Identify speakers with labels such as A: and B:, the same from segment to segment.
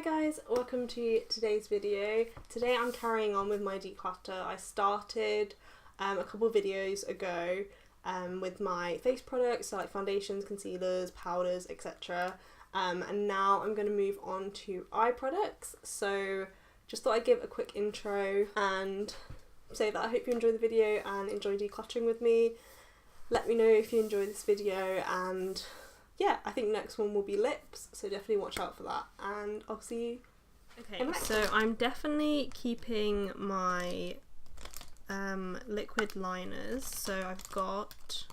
A: guys, welcome to today's video. Today I'm carrying on with my declutter. I started a couple of videos ago with my face products, so like foundations, concealers, powders, etc. And now I'm going to move on to eye products. So just thought I'd give a quick intro and say that I hope you enjoy the video and enjoy decluttering with me. Let me know if you enjoy this video, and yeah, I think next one will be lips, so definitely watch out for that, and I'll see you. Okay, so I'm definitely keeping my liquid liners. So I've got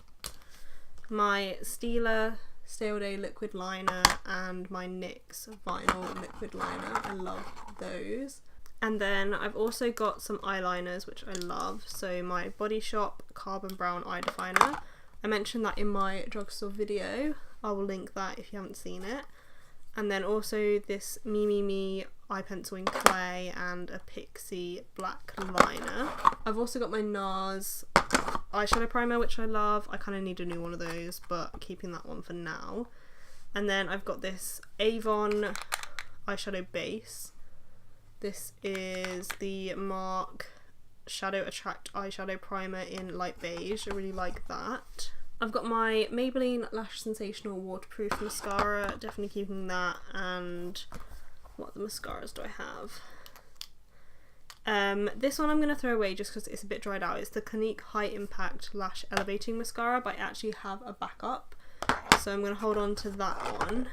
A: my Stila Stay All Day liquid liner and my NYX vinyl liquid liner. I love those. And then I've also got some eyeliners which I love. So my Body Shop Carbon Brown Eye Definer. I mentioned that in my drugstore video. I will link that if you haven't seen it. And then also this Me eye pencil in clay and a Pixie black liner. I've also got my NARS eyeshadow primer, which I love. I kind of need a new one of those, but keeping that one for now. And then I've got this Avon eyeshadow base. This is the MARC Shadow Attract eyeshadow primer in light beige. I really like that. I've got my Maybelline Lash Sensational waterproof mascara, definitely keeping that. And what other mascaras do I have? This one I'm going to throw away just because it's a bit dried out. It's the Clinique High Impact Lash Elevating Mascara, but I actually have a backup, so I'm going to hold on to that one.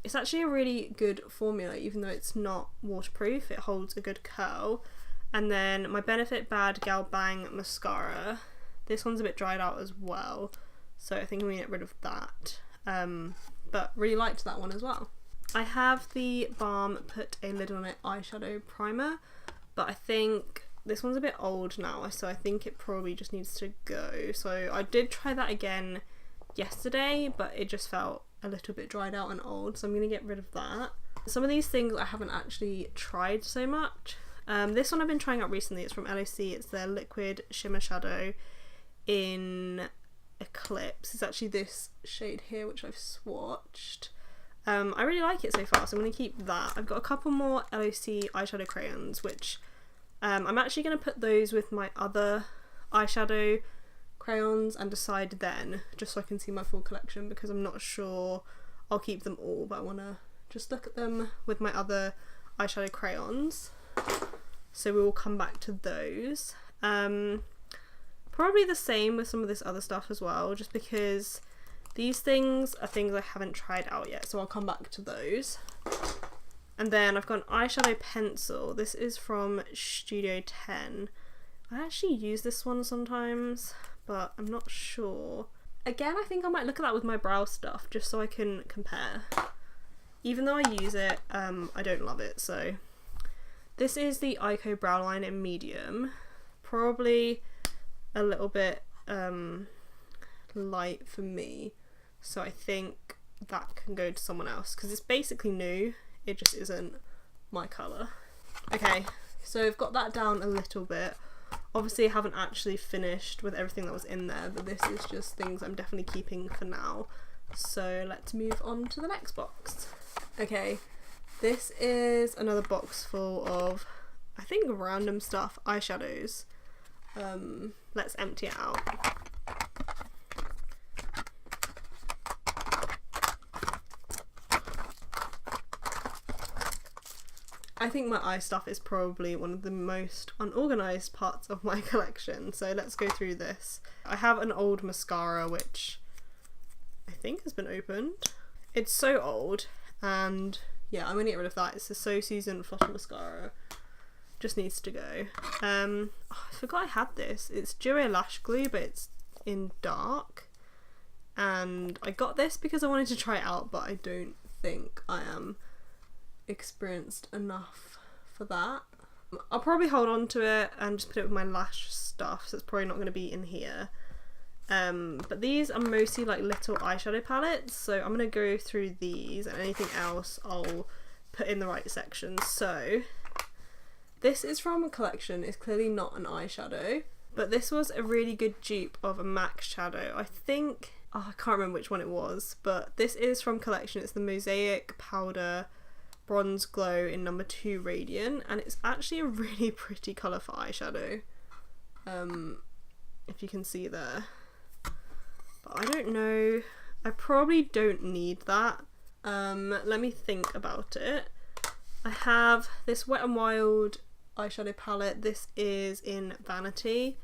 A: It's actually a really good formula, even though it's not waterproof. It holds a good curl. And then my Benefit Bad Gal Bang mascara. This one's a bit dried out as well, so I think I'm going to get rid of that. But really liked that one as well. I have the Balm Put a Lid on It eyeshadow primer, but I think this one's a bit old now, so I think it probably just needs to go. So I did try that again yesterday, but it just felt a little bit dried out and old, so I'm going to get rid of that. Some of these things I haven't actually tried so much. This one I've been trying out recently. It's from LOC. It's their liquid shimmer shadow in Eclipse. It's actually this shade here, which I've swatched. I really like it so far, so I'm going to keep that. I've got a couple more LOC eyeshadow crayons, which I'm actually going to put those with my other eyeshadow crayons and decide then, just so I can see my full collection, because I'm not sure I'll keep them all, but I want to just look at them with my other eyeshadow crayons. So we will come back to those. Probably the same with some of this other stuff as well, just because these things are things I haven't tried out yet, so I'll come back to those. And then I've got an eyeshadow pencil. This is from Studio 10. I actually use this one sometimes, but I'm not sure. Again, I think I might look at that with my brow stuff, just so I can compare. Even though I use it, I don't love it, so. This is the Ico brow line in medium. Probably a little bit light for me, so I think that can go to someone else, because it's basically new, it just isn't my colour. Okay, so I've got that down a little bit. Obviously I haven't actually finished with everything that was in there, but this is just things I'm definitely keeping for now. So let's move on to the next box. Okay, this is another box full of, I think, random stuff, eyeshadows. Let's empty it out. I think my eye stuff is probably one of the most unorganised parts of my collection, so let's go through this. I have an old mascara which I think has been opened. It's so old, and yeah, I'm going to get rid of that. It's the So Season Flutter Mascara. Just needs to go. I forgot I had this. It's Duo Lash Glue, but it's in dark. And I got this because I wanted to try it out, but I don't think I am experienced enough for that. I'll probably hold on to it and just put it with my lash stuff, so it's probably not going to be in here. But these are mostly like little eyeshadow palettes, so I'm going to go through these, and anything else I'll put in the right section. So this is from a collection. It's clearly not an eyeshadow, but this was a really good dupe of a MAC shadow. I think oh, I can't remember which one it was, but this is from collection. It's the Mosaic Powder Bronze Glow in number 2 Radiant, and it's actually a really pretty colour for eyeshadow, if you can see there. But I don't know, I probably don't need that. Let me think about it. I have this Wet n Wild eyeshadow palette. This is in Vanity.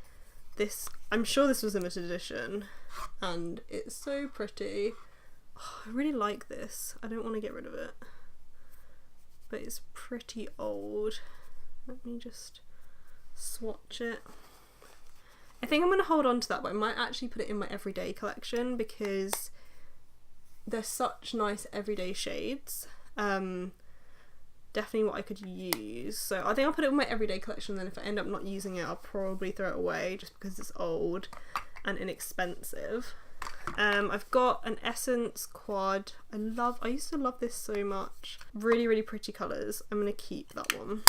A: This, I'm sure this was limited edition, and it's so pretty. Oh, I really like this. I don't want to get rid of it, but it's pretty old. Let me just swatch it. I think I'm going to hold on to that, but I might actually put it in my everyday collection because they're such nice everyday shades. Definitely what I could use. So I think I'll put it in my everyday collection, and then if I end up not using it, I'll probably throw it away just because it's old and inexpensive. I've got an Essence Quad. I used to love this so much. Really, really pretty colours. I'm going to keep that one.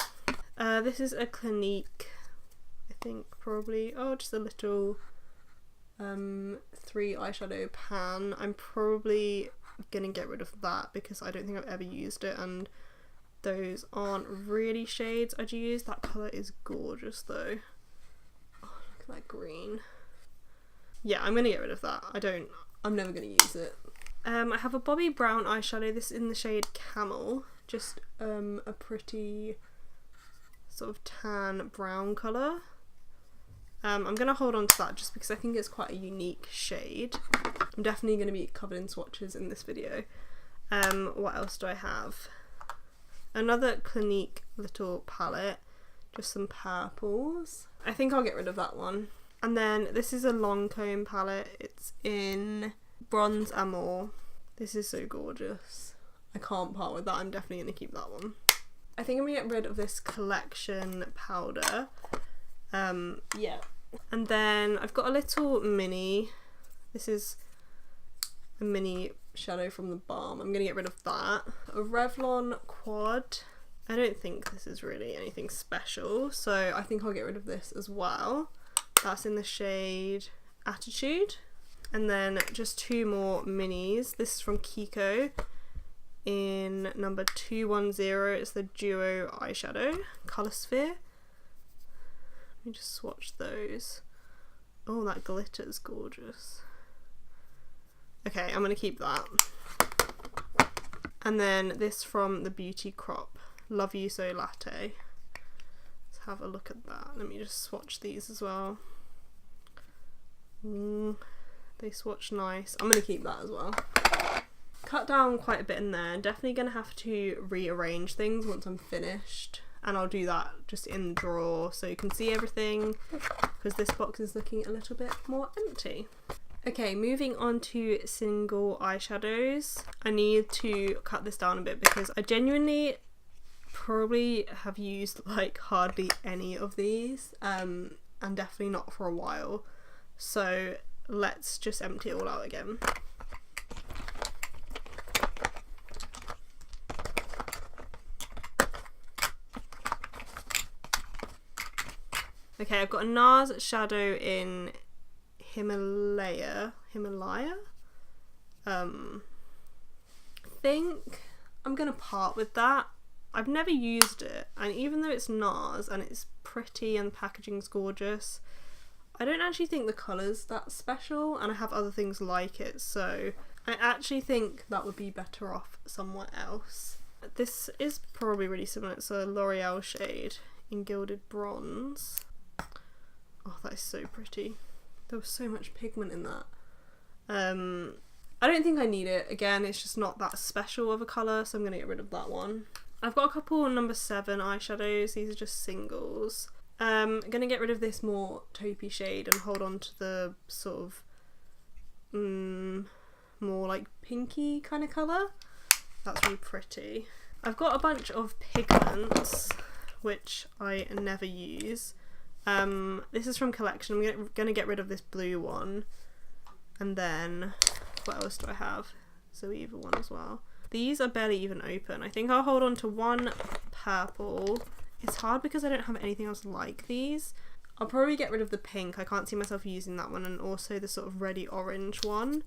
A: This is a Clinique, I think, probably. Oh, just a little 3 eyeshadow pan. I'm probably going to get rid of that because I don't think I've ever used it, and those aren't really shades I'd use. That colour is gorgeous though. Oh, look at that green. Yeah, I'm going to get rid of that. I'm never going to use it. I have a Bobbi Brown eyeshadow. This is in the shade Camel. Just a pretty sort of tan brown colour. I'm going to hold on to that just because I think it's quite a unique shade. I'm definitely going to be covered in swatches in this video. What else do I have? Another Clinique little palette. Just some purples. I think I'll get rid of that one. And then this is a Lancome palette. It's in Bronze Amour. This is so gorgeous. I can't part with that. I'm definitely going to keep that one. I think I'm going to get rid of this Collection powder. Yeah. And then I've got a little mini. This is a mini shadow from the Balm. I'm going to get rid of that. A Revlon Quad. I don't think this is really anything special, so I think I'll get rid of this as well. That's in the shade Attitude. And then just 2 more minis. This is from Kiko in number 210. It's the Duo eyeshadow, Colour Sphere. Let me just swatch those. Oh, that glitter's gorgeous. Okay, I'm going to keep that. And then this from the Beauty Crop, Love You So Latte. Let's have a look at that. Let me just swatch these as well. They swatch nice. I'm going to keep that as well. Cut down quite a bit in there. Definitely going to have to rearrange things once I'm finished. And I'll do that just in the drawer so you can see everything, because this box is looking a little bit more empty. Okay, moving on to single eyeshadows. I need to cut this down a bit because I genuinely probably have used like hardly any of these, and definitely not for a while. So let's just empty it all out again. Okay, I've got a NARS shadow in Himalaya. I think I'm gonna part with that. I've never used it, and even though it's NARS and it's pretty and the packaging's gorgeous, I don't actually think the colour's that special, and I have other things like it, so I actually think that would be better off somewhere else. This is probably really similar. It's a L'Oreal shade in Gilded Bronze. Oh, that is so pretty. There was so much pigment in that. I don't think I need it. Again, it's just not that special of a colour, so I'm going to get rid of that one. I've got a couple number 7 eyeshadows. These are just singles. I'm going to get rid of this more taupey shade and hold on to the sort of more like pinky kind of colour. That's really pretty. I've got a bunch of pigments, which I never use. This is from Collection. I'm going to get rid of this blue one. And then, what else do I have? Zoeva one as well. These are barely even open. I think I'll hold on to one purple. It's hard because I don't have anything else like these. I'll probably get rid of the pink. I can't see myself using that one. And also the sort of reddy orange one.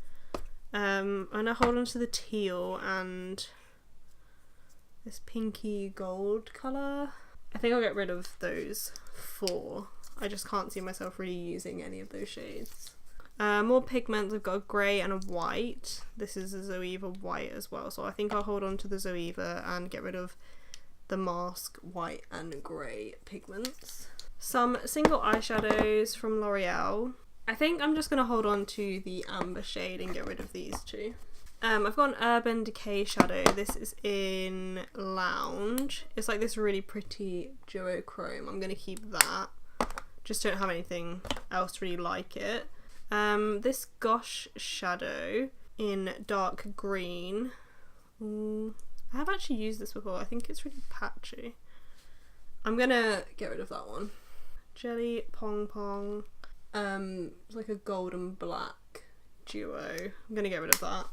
A: I'm gonna hold on to the teal and this pinky gold colour. I think I'll get rid of those 4. I just can't see myself really using any of those shades. More pigments, I've got a grey and a white. This is a Zoeva white as well, so I think I'll hold on to the Zoeva and get rid of the Mask white and grey pigments. Some single eyeshadows from L'Oreal. I think I'm just going to hold on to the amber shade and get rid of these 2. I've got an Urban Decay shadow. This is in Lounge. It's like this really pretty duochrome. I'm going to keep that. Just don't have anything else really like it. This Gosh shadow in dark green. I have actually used this before. I think it's really patchy. I'm gonna get rid of that one. Jelly Pong Pong. It's like a golden black duo. I'm gonna get rid of that.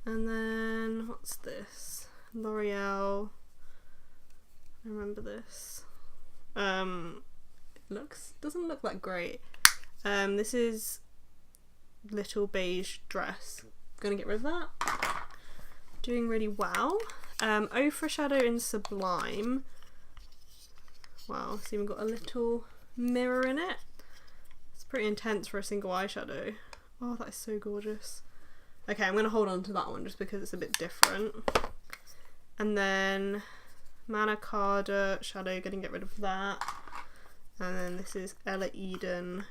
A: And then what's this? L'Oreal. I remember this. Doesn't look that great. This is Little Beige Dress. Gonna get rid of that. Doing really well. Ofra shadow in Sublime. Wow, it's even got a little mirror in it. It's pretty intense for a single eyeshadow. Oh, that is so gorgeous. Okay, I'm gonna hold on to that one just because it's a bit different. And then Manicarda shadow, gonna get rid of that. And then this is Ella Eden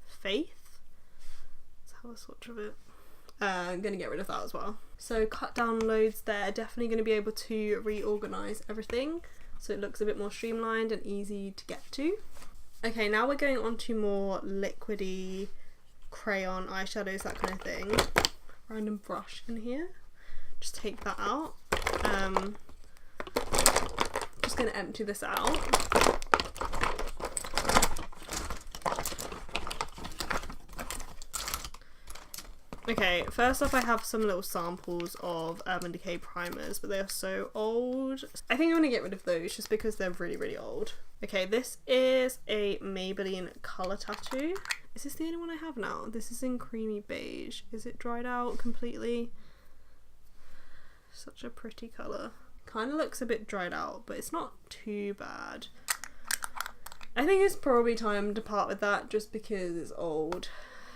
A: Faith. Let's have a swatch of it. I'm gonna get rid of that as well. So cut down loads there. Definitely gonna be able to reorganize everything so it looks a bit more streamlined and easy to get to. Okay, now we're going on to more liquidy crayon eyeshadows, that kind of thing. Random brush in here. Just take that out. Just gonna empty this out. Okay, first off I have some little samples of Urban Decay primers, but they are so old. I think I'm going to get rid of those just because they're really, really old. Okay, this is a Maybelline Colour Tattoo. Is this the only one I have now? This is in Creamy Beige. Is it dried out completely? Such a pretty colour. Kind of looks a bit dried out, but it's not too bad. I think it's probably time to part with that just because it's old.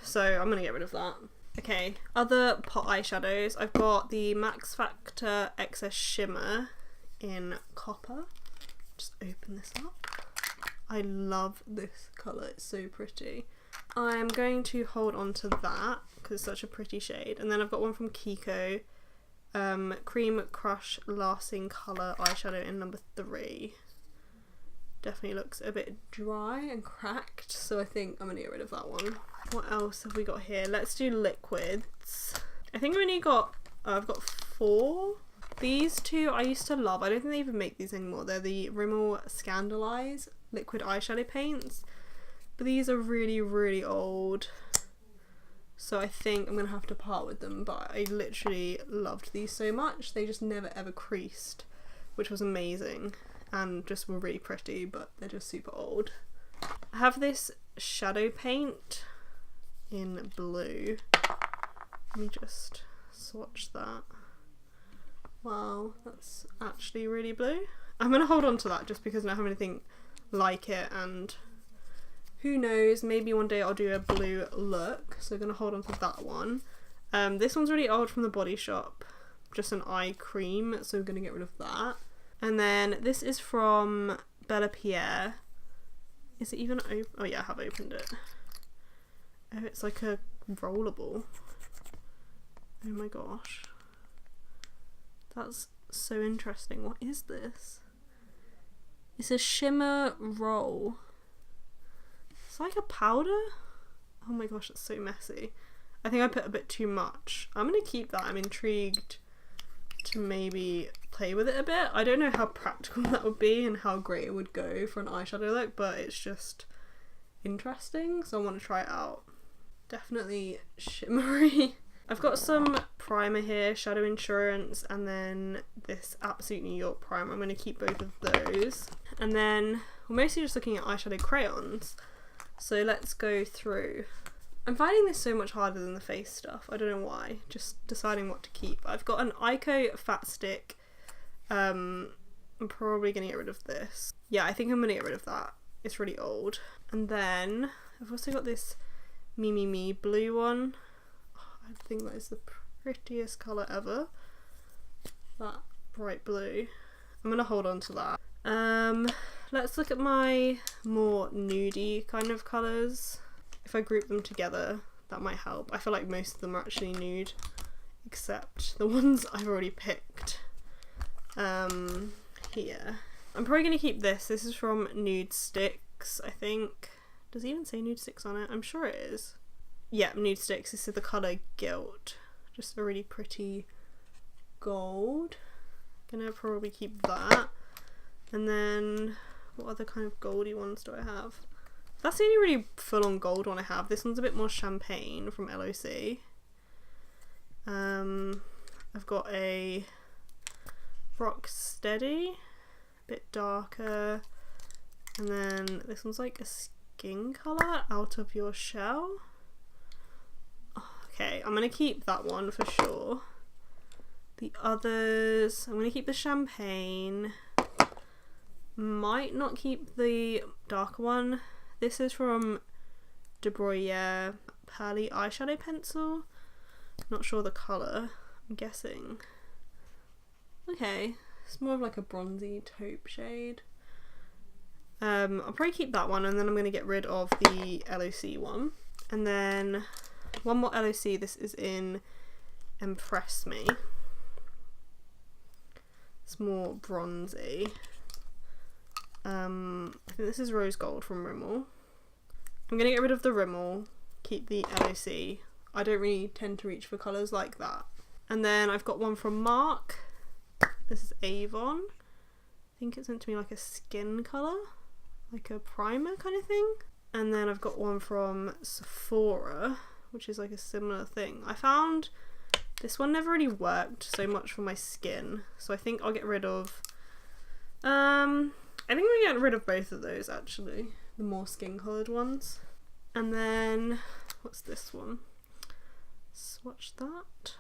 A: So I'm going to get rid of that. Okay, other pot eyeshadows. I've got the Max Factor Excess Shimmer in Copper. Just open this up. I love this colour, it's so pretty. I'm going to hold on to that because it's such a pretty shade. And then I've got one from Kiko, Cream Crush Lasting Colour eyeshadow in number 3. Definitely looks a bit dry and cracked, so I think I'm going to get rid of that one. What else have we got here? Let's do liquids. I think I've only got, I've got 4. These 2 I used to love. I don't think they even make these anymore. They're the Rimmel Scandalise liquid eyeshadow paints. But these are really, really old. So I think I'm going to have to part with them. But I literally loved these so much. They just never ever creased, which was amazing. And just were really pretty, but they're just super old. I have this shadow paint in blue. Let me just swatch that. Wow, that's actually really blue. I'm going to hold on to that just because I don't have anything like it, and who knows, maybe one day I'll do a blue look, so I'm going to hold on to that one. This one's really old from the Body Shop, just an eye cream, so I'm going to get rid of that. And then this is from Bella Pierre. Is it even open? Oh yeah, I have opened it. Oh, it's like a rollable. Oh my gosh. That's so interesting. What is this? It's a shimmer roll. It's like a powder? Oh my gosh, it's so messy. I think I put a bit too much. I'm gonna keep that. I'm intrigued to maybe play with it a bit. I don't know how practical that would be and how great it would go for an eyeshadow look, but it's just interesting, so I want to try it out. Definitely shimmery. I've got some primer here, Shadow Insurance, and then this Absolute New York primer. I'm going to keep both of those. And then we're mostly just looking at eyeshadow crayons. So let's go through. I'm finding this so much harder than the face stuff. I don't know why. Just deciding what to keep. I've got an Ico fat stick. I'm probably going to get rid of this. Yeah, I think I'm going to get rid of that. It's really old. And then I've also got this Me blue one. Oh, I think that is the prettiest colour ever. That bright blue. I'm going to hold on to that. Let's look at my more nudie kind of colours. If I group them together, that might help. I feel like most of them are actually nude, except the ones I've already picked. Here. I'm probably going to keep this. This is from Nude Sticks, I think. Does it even say Nude Sticks on it? I'm sure it is. Yeah, Nude Sticks. This is the colour Guilt. Just a really pretty gold. Gonna probably keep that. And then, what other kind of goldy ones do I have? That's the only really full-on gold one I have. This one's a bit more champagne from LOC. I've got a Rocksteady, a bit darker, and then this one's like a skin colour, Out of Your Shell. Okay, I'm gonna keep that one for sure. The others, I'm gonna keep the champagne. Might not keep the darker one. This is from De Bruyere Pearly Eyeshadow Pencil. Not sure the colour, I'm guessing. Okay, it's more of like a bronzy taupe shade. I'll probably keep that one, and then I'm going to get rid of the LOC one. And then one more LOC, this is in Impress Me. It's more bronzy. I think this is Rose Gold from Rimmel. I'm going to get rid of the Rimmel, keep the LOC. I don't really tend to reach for colours like that. And then I've got one from Marc. This is Avon. I think it's meant to be like a skin colour, like a primer kind of thing. And then I've got one from Sephora, which is like a similar thing. I found this one never really worked so much for my skin, so I think I'll get rid of I think I'm gonna get rid of both of those actually, the more skin coloured ones. And then what's this one? Swatch that.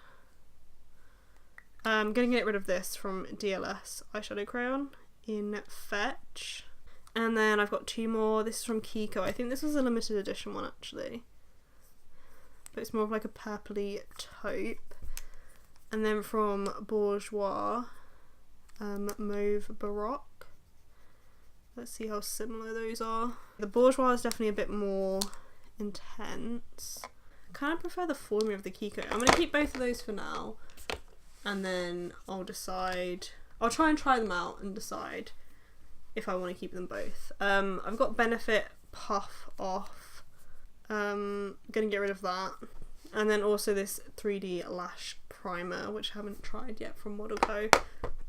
A: I'm gonna get rid of this from DLS eyeshadow crayon in Fetch. And then I've got two more. This is from Kiko. I think this was a limited edition one actually, but it's more of like a purpley taupe. And then from Bourjois, Mauve Baroque. Let's see how similar those are. The Bourjois is definitely a bit more intense. I kind of prefer the formula of the Kiko. I'm going to keep both of those for now, and then I'll decide. I'll try them out and decide if I want to keep them both. I've got Benefit Puff Off. I'm going to get rid of that. And then also this 3D Lash Primer, which I haven't tried yet from Model Co.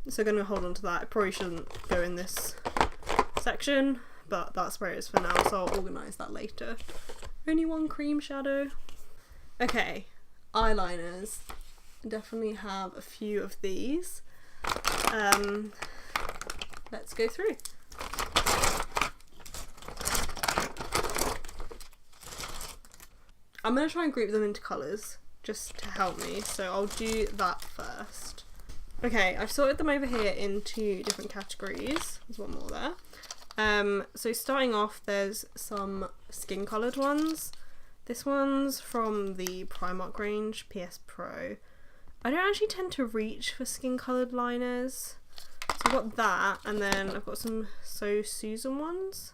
A: So I'm going to hold on to that. It probably shouldn't go in this section, but that's where it is for now, so I'll organise that later. Only one cream shadow. Okay, eyeliners. Definitely have a few of these. Let's go through. I'm going to try and group them into colours just to help me, so I'll do that first. Okay, I've sorted them over here into different categories. There's one more there. So starting off, there's some skin coloured ones. This one's from the Primark range, PS Pro. I don't actually tend to reach for skin coloured liners. So I've got that, and then I've got some So Susan ones.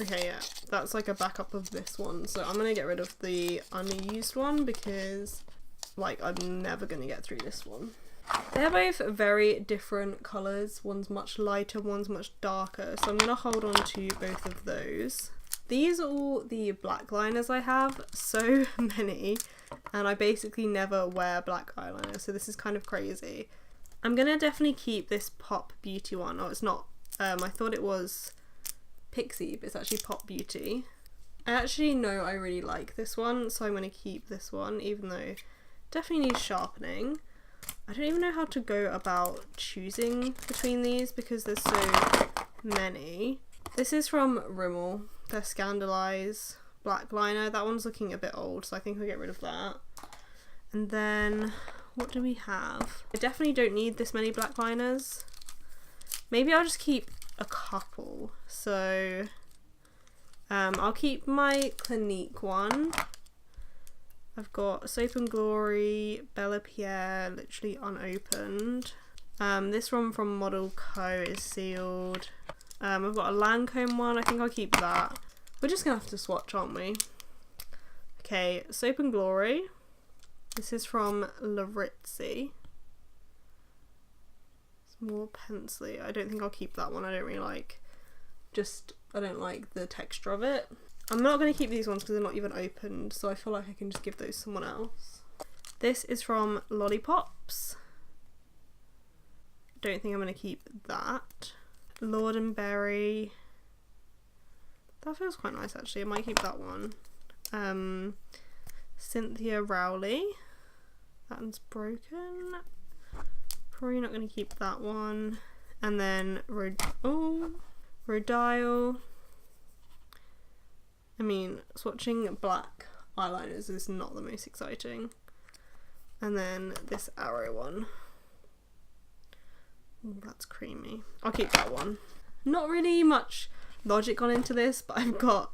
A: Okay, yeah, that's like a backup of this one. So I'm going to get rid of the unused one because, like, I'm never going to get through this one. They're both very different colours. One's much lighter, one's much darker. So I'm going to hold on to both of those. These are all the black liners I have. So many. And I basically never wear black eyeliner. So this is kind of crazy. I'm going to definitely keep this Pop Beauty one. Oh, it's not. I thought it was Pixie, but it's actually Pop Beauty. I actually know I really like this one, so I'm going to keep this one, even though it definitely needs sharpening. I don't even know how to go about choosing between these because there's so many. This is from Rimmel, their Scandalise black liner. That one's looking a bit old, so I think I'll get rid of that. And then what do we have? I definitely don't need this many black liners. Maybe I'll just keep a couple. So I'll keep my Clinique one. I've got Soap and Glory, Bella Pierre, literally unopened. This one from Model Co is sealed. I've got a Lancome one, I think I'll keep that. We're just gonna have to swatch, aren't we? Okay, Soap and Glory. This is from Larizzi. It's more pencily. I don't think I'll keep that one. I don't really like, I don't like the texture of it. I'm not going to keep these ones because they're not even opened, so I feel like I can just give those to someone else. This is from Lollipops. Don't think I'm going to keep that. Lord and Berry. That feels quite nice actually. I might keep that one. Cynthia Rowley. That one's broken. Probably not going to keep that one. And then Rodial. I mean, swatching black eyeliners is not the most exciting. And then this Arrow one. Ooh, that's creamy. I'll keep that one. Not really much logic gone into this, but I've got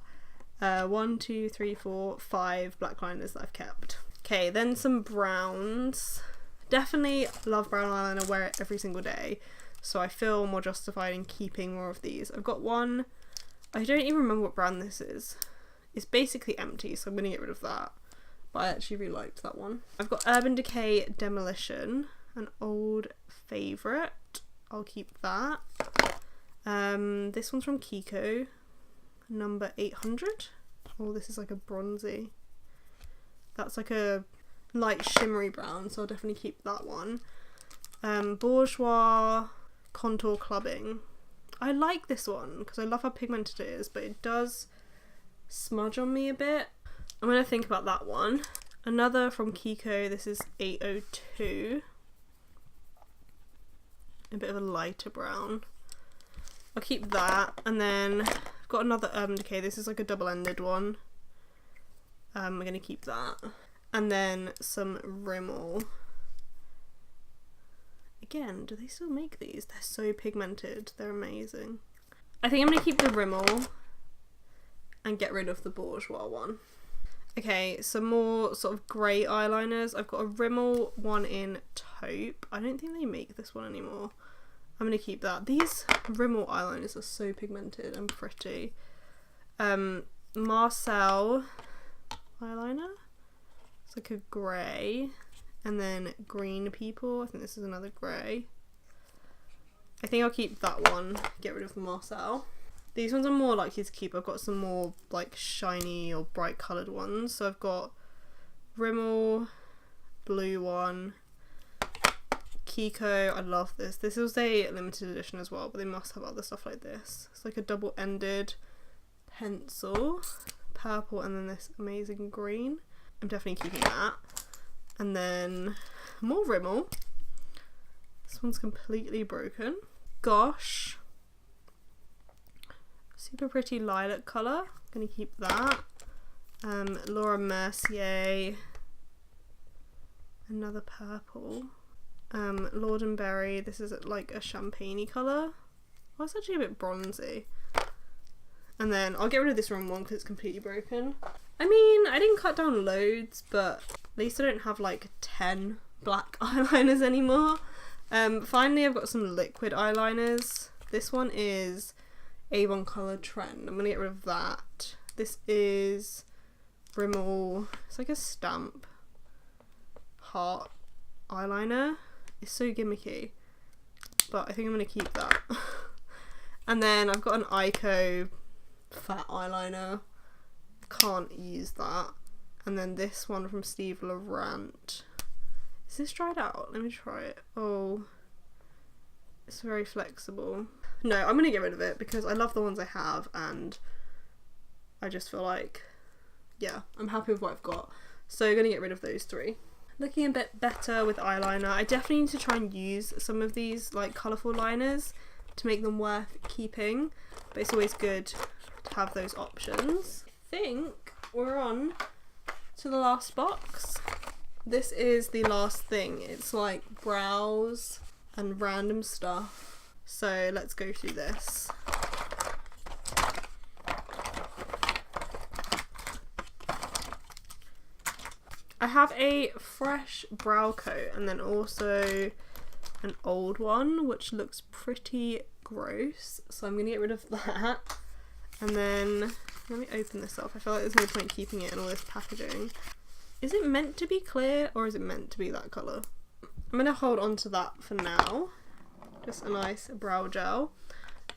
A: 1, 2, 3, 4, 5 black liners that I've kept. Okay, then some browns. Definitely love brown eyeliner, wear it every single day. So I feel more justified in keeping more of these. I've got one, I don't even remember what brand this is. It's basically empty, so I'm going to get rid of that. But I actually really liked that one. I've got Urban Decay Demolition, an old favourite. I'll keep that. This one's from Kiko, number 800. Oh, this is like a bronzy. That's like a light shimmery brown, so I'll definitely keep that one. Bourjois Contour Clubbing. I like this one because I love how pigmented it is, but it does smudge on me a bit. I'm going to think about that one. Another from Kiko, this is 802. A bit of a lighter brown. I'll keep that. And then I've got another Urban Decay. This is like a double-ended one. I'm going to keep that. And then some Rimmel. Again, do they still make these? They're so pigmented. They're amazing. I think I'm going to keep the Rimmel and get rid of the Bourjois one. Okay, some more sort of grey eyeliners. I've got a Rimmel one in taupe. I don't think they make this one anymore. I'm going to keep that. These Rimmel eyeliners are so pigmented and pretty. Marcel eyeliner. It's like a grey. And then Green People. I think this is another grey. I think I'll keep that one. Get rid of the Marcel. These ones are more likely to keep. I've got some more like shiny or bright coloured ones. So I've got Rimmel, blue one, Kiko. I love this. This was a limited edition as well, but they must have other stuff like this. It's like a double-ended pencil, purple, and then this amazing green. I'm definitely keeping that. And then more Rimmel. This one's completely broken. Gosh. Super pretty lilac colour. Gonna keep that. Laura Mercier. Another purple. Lord and Berry. This is like a champagne-y colour. Oh, it's actually a bit bronzy. And then I'll get rid of this wrong one because it's completely broken. I mean, I didn't cut down loads, but at least I don't have like 10 black eyeliners anymore. Finally, I've got some liquid eyeliners. This one is Avon Colour Trend. I'm going to get rid of that. This is Rimmel. It's like a stamp heart eyeliner. It's so gimmicky, but I think I'm going to keep that. And then I've got an Ico fat eyeliner. Can't use that. And then this one from Steve Laurent. Is this dried out? Let me try it. Oh, it's very flexible. No, I'm going to get rid of it because I love the ones I have and I just feel like, yeah, I'm happy with what I've got. So I'm going to get rid of those three. Looking a bit better with eyeliner. I definitely need to try and use some of these like colourful liners to make them worth keeping, but it's always good to have those options. I think we're on to the last box. This is the last thing. It's like brows and random stuff. So let's go through this. I have a fresh brow coat and then also an old one which looks pretty gross, so I'm gonna get rid of that. And then let me open this up. I feel like there's no point keeping it in all this packaging. Is it meant to be clear or is it meant to be that colour? I'm gonna hold on to that for now. Just a nice brow gel.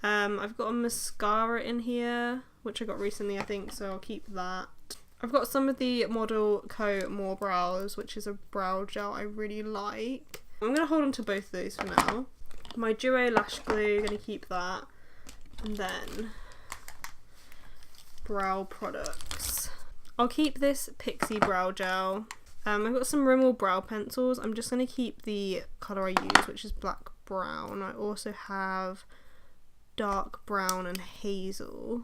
A: I've got a mascara in here which I got recently I think, so I'll keep that. I've got some of the Model Co More Brows, which is a brow gel I really like. I'm going to hold on to both of those for now. My Duo Lash Glue, going to keep that. And then brow products. I'll keep this Pixie Brow Gel. I've got some Rimmel brow pencils. I'm just going to keep the colour I use, which is black brown. I also have dark brown and hazel,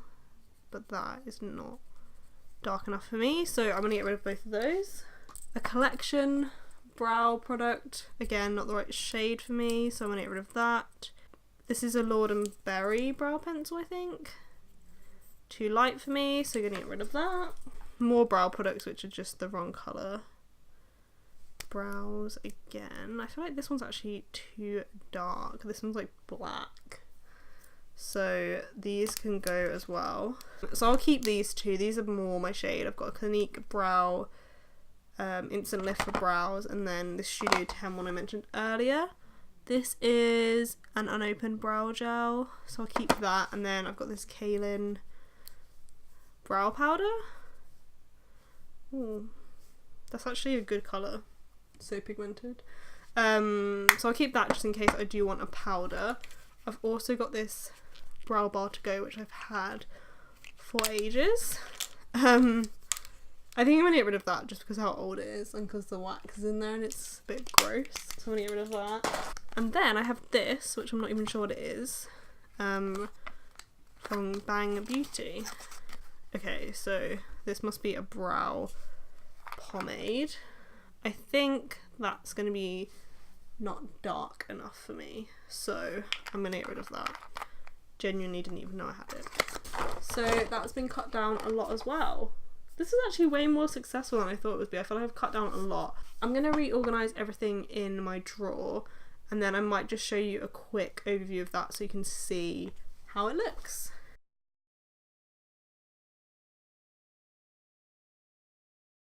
A: but that is not dark enough for me, so I'm gonna get rid of both of those. A Collection brow product, again not the right shade for me, so I'm gonna get rid of that. This is a Lord & Berry brow pencil, I think. Too light for me, so I'm gonna get rid of that. More brow products which are just the wrong colour. Brows again. I feel like this one's actually too dark. This one's like black. So these can go as well. So I'll keep these two. These are more my shade. I've got a Clinique Brow Instant Lift for brows, and then the Studio 10 one I mentioned earlier. This is an unopened brow gel, so I'll keep that. And then I've got this Kaylin brow powder. Ooh, that's actually a good colour. So pigmented. So I'll keep that just in case I do want a powder. I've also got this brow bar to go, which I've had for ages. I think I'm gonna get rid of that just because of how old it is and because the wax is in there and it's a bit gross, so I'm gonna get rid of that. And then I have this, which I'm not even sure what it is, from Bang Beauty. Okay, so this must be a brow pomade. I think that's gonna be not dark enough for me, so I'm gonna get rid of that. Genuinely didn't even know I had it. So that's been cut down a lot as well. This is actually way more successful than I thought it would be. I feel like I've cut down a lot. I'm gonna reorganize everything in my drawer and then I might just show you a quick overview of that so you can see how it looks.